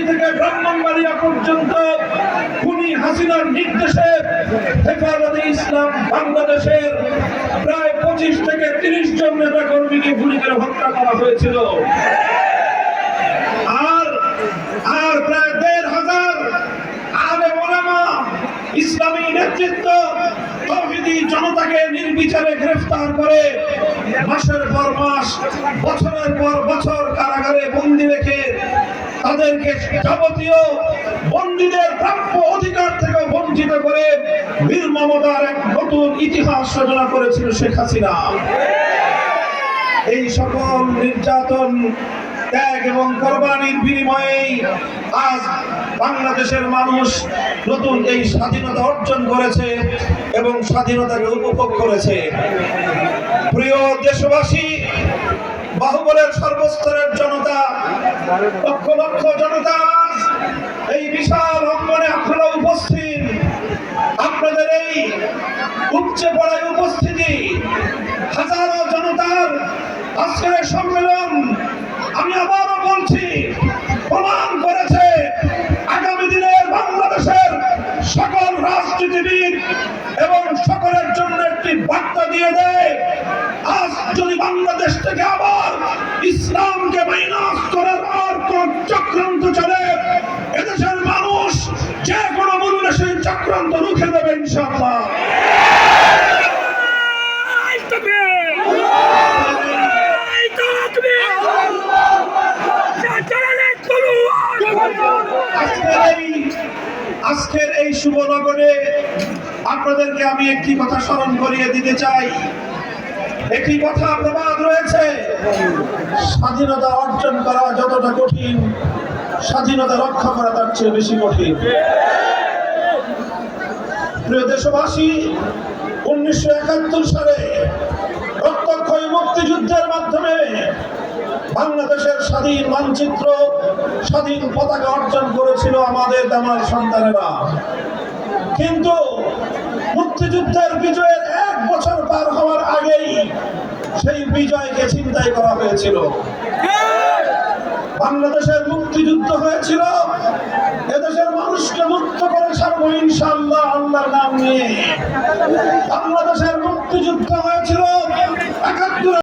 থেকে ব্রাহ্মণবাড়িয়া পর্যন্ত খুনি হাসিনার নির্দেশে হেফাজতে ইসলাম বাংলাদেশের প্রায় 25 থেকে 30 জন নেতা কর্মীকে গুলি করে হত্যা করা হয়েছিল। আর প্রায় 1500 আলেম ওলামা ইসলামী নেতৃত্ব তৌহিদি জনতাকে নির্বিচারে গ্রেফতার করে মাসের পর মাস, বছরের পর বছর কারাগারে বন্দী রেখে তাদেরকে যাবতীয় বন্দীদের প্রাপ্য অধিকার থেকে বঞ্চিত করে নির্মমতার এক নতুন ইতিহাস রচনা করেছিল শেখ হাসিনা। এই সকল নির্যাতন, ত্যাগ এবং কোরবানির বিনিময়ে আজ বাংলাদেশের মানুষ নতুন এই স্বাধীনতা অর্জন করেছে এবং স্বাধীনতাকে উপভোগ করেছে। প্রিয় দেশবাসী, বাহুবলের সর্বস্তরের জনতা, লক্ষ লক্ষ জনতা এই বিশাল অঙ্গনে আপনারা উপস্থিত। আপনাদের এই উপচে পড়ায় উপস্থিতি, হাজারো জনতার আজকের সম্মেলন আমি আবারও বলছি প্রমাণ করেছে আগামী দিনের বাংলাদেশের সকল রাজনীতিবিদ এবং সকলের জন্য একটি বার্তা দিয়ে দেয়, আজ যদি বাংলাদেশ থেকে আবার ইসলামকে মাইনাস করার আর কোন চক্রান্ত চলে, এদেশের মানুষ যে কোনো মূল্যে সেই চক্রান্ত রুখে দেবে ইনশাআল্লাহ। আজকের এই শুভনগরে আপনাদেরকে আমি একটি কথা স্মরণ করিয়ে দিতে চাই। একটি কথা প্রবাদ রয়েছে, স্বাধীনতা অর্জন করা যতটা কঠিন, স্বাধীনতা রক্ষা করা তার চেয়ে বেশি কঠিন। প্রিয় দেশবাসী, 1971 সালে রক্তক্ষয়ী মুক্তিযুদ্ধের মাধ্যমে বাংলাদেশের স্বাধীন মানচিত্র, স্বাধীন পতাকা অর্জন করেছিল আমাদের দামাল সন্তানেরা। কিন্তু মুক্তিযুদ্ধের বিজয়ের 1 বছর পার হওয়ার আগেই সেই বিজয়কে ছিনতাই করা হয়েছিল। বাংলাদেশের মুক্তিযুদ্ধ হয়েছিল এদেশের মানুষকে মুক্ত করে ছাড়বো ইনশাআল্লাহ আল্লাহর নাম নিয়ে। বাংলাদেশের মুক্তিযুদ্ধ হয়েছিল